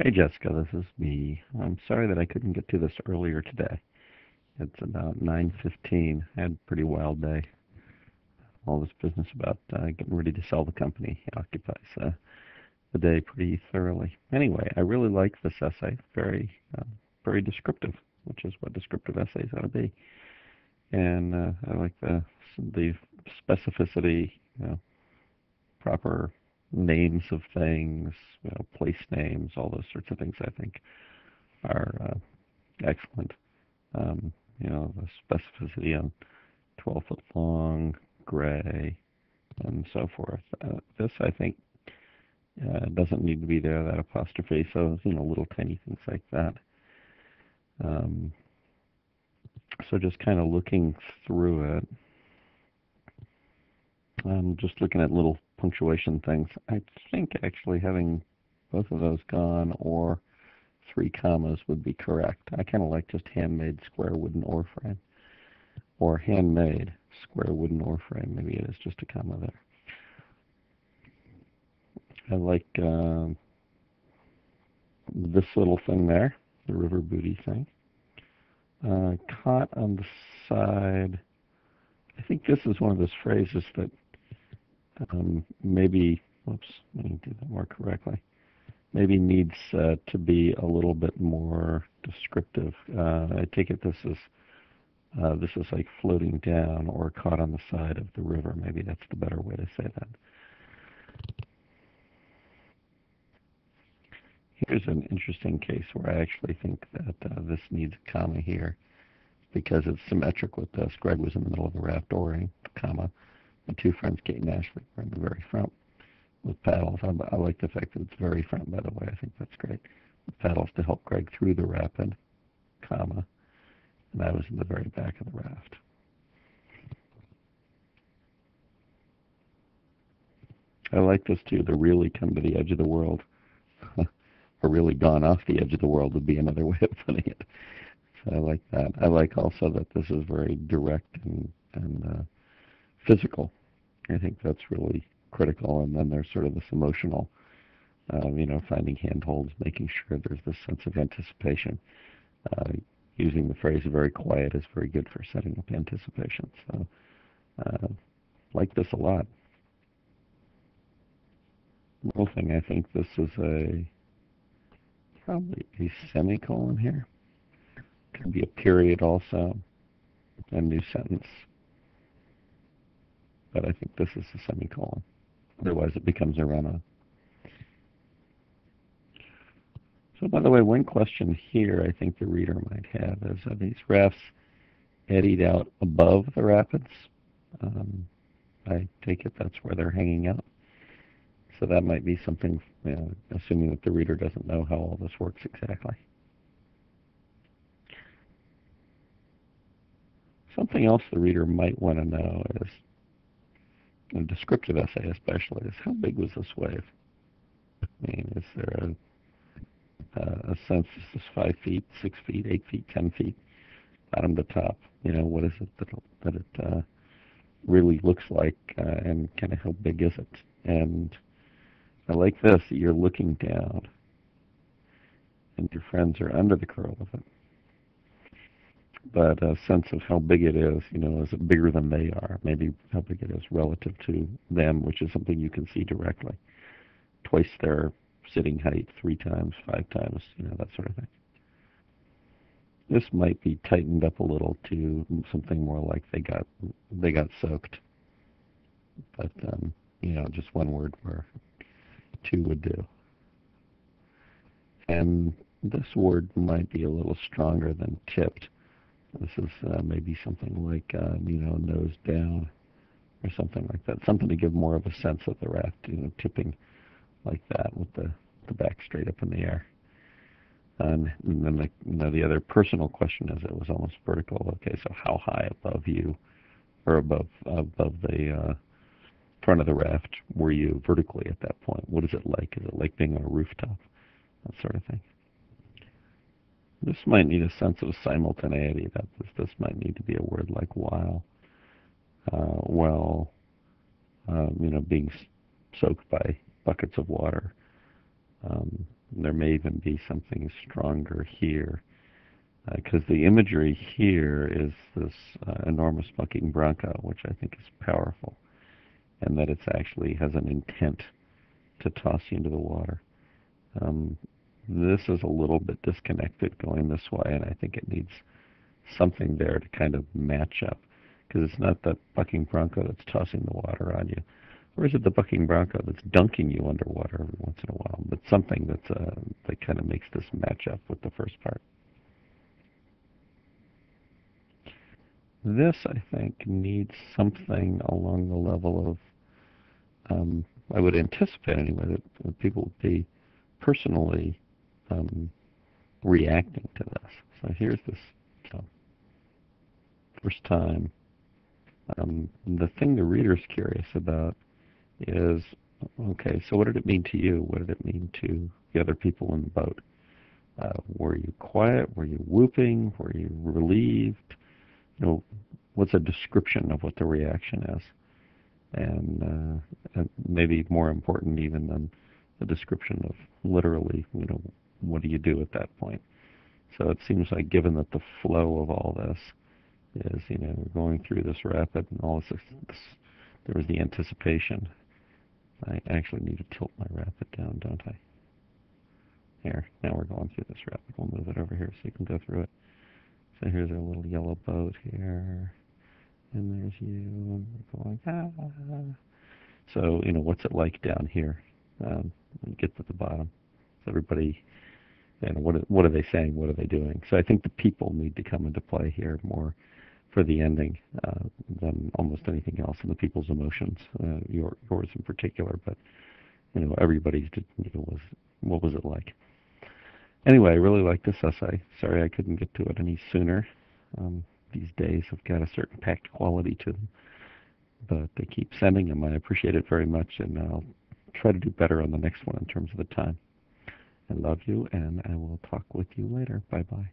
Hey Jessica, this is me. I'm sorry that I couldn't get to this earlier today. It's about 9:15. I had a pretty wild day. All this business about getting ready to sell the company occupies the day pretty thoroughly. Anyway, I really like this essay. Very descriptive, which is what descriptive essays ought to be. And I like the specificity, proper names of things, place names, all those sorts of things. I think are excellent. The specificity on 12 foot long, gray, and so forth. This, I think, doesn't need to be there, that apostrophe, so, little tiny things like that. Um, so just kind of looking through it, just looking at little punctuation things, I think actually having both of those gone or three commas would be correct. I kind of like just handmade square wooden ore frame. Or handmade square wooden ore frame. Maybe it is just a comma there. I like this little thing there, the river booty thing. Caught on the side. I think this is one of those phrases that maybe, whoops, let me do that more correctly. Maybe needs to be a little bit more descriptive. I take it this is like floating down or caught on the side of the river. Maybe that's the better way to say that. Here's an interesting case where I actually think that this needs a comma here because it's symmetric with this. Greg was in the middle of the raft oaring, comma. The two friends, Kate and Ashley, were in the very front with paddles. I like the fact that it's very front, by the way. I think that's great. With paddles to help Greg through the rapid, comma. And I was in the very back of the raft. I like this too. The really come to the edge of the world. Or really gone off the edge of the world would be another way of putting it. So I like that. I like also that this is very direct and physical. I think that's really critical. And then there's sort of this emotional, finding handholds, making sure there's this sense of anticipation. Uh, Using the phrase very quiet is very good for setting up anticipation. So like this a lot. Little thing, I think this is probably a semicolon here. Could be a period also, a new sentence. But I think this is a semicolon. Otherwise it becomes a run-on. So by the way, one question here I think the reader might have is, are these rafts eddied out above the rapids? I take it that's where they're hanging out. So that might be something, assuming that the reader doesn't know how all this works exactly. Something else the reader might want to know is, a descriptive essay especially, is how big was this wave? I mean, is there a sense, is this 5 feet, 6 feet, 8 feet, 10 feet, bottom to top? What is it that it really looks like, and kind of how big is it? And I like this, that you're looking down, and your friends are under the curl of it. But a sense of how big it is, is it bigger than they are? Maybe how big it is relative to them, which is something you can see directly. Twice their sitting height, 3 times, 5 times, that sort of thing. This might be tightened up a little to something more like they got soaked. But just one word where 2 would do. And this word might be a little stronger than tipped. This is maybe something like, nose down or something like that. Something to give more of a sense of the raft, tipping like that with the back straight up in the air. And then the other personal question is, it was almost vertical. Okay, so how high above you or above the front of the raft were you vertically at that point? What is it like? Is it like being on a rooftop? That sort of thing. This might need a sense of simultaneity. That this might need to be a word like while, being soaked by buckets of water. there may even be something stronger here, because the imagery here is this enormous bucking bronco, which I think is powerful, and that it actually has an intent to toss you into the water. Um, this is a little bit disconnected going this way, and I think it needs something there to kind of match up, because it's not the bucking bronco that's tossing the water on you, or is it the bucking bronco that's dunking you underwater every once in a while? But something that kind of makes this match up with the first part. This, I think, needs something along the level of, I would anticipate anyway, that people would be personally um, reacting to this. So here's this uh, first time. The thing the reader's curious about is, okay, so what did it mean to you? What did it mean to the other people in the boat? Were you quiet? Were you whooping? Were you relieved? What's a description of what the reaction is? And maybe more important even than the description of literally, what do you do at that point? So it seems like, given that the flow of all this is, we're going through this rapid and all this, there was the anticipation. I actually need to tilt my rapid down, don't I? Here, now we're going through this rapid. We'll move it over here so you can go through it. So here's our little yellow boat here. And there's you, and we're going, ah. So, what's it like down here? When you get to the bottom. So everybody, what are they saying? What are they doing? So I think the people need to come into play here more for the ending than almost anything else, and the people's emotions, yours in particular. But, everybody's, what was it like? Anyway, I really like this essay. Sorry I couldn't get to it any sooner. These days have got a certain packed quality to them, but they keep sending them. I appreciate it very much, and I'll try to do better on the next one in terms of the time. I love you, and I will talk with you later. Bye-bye.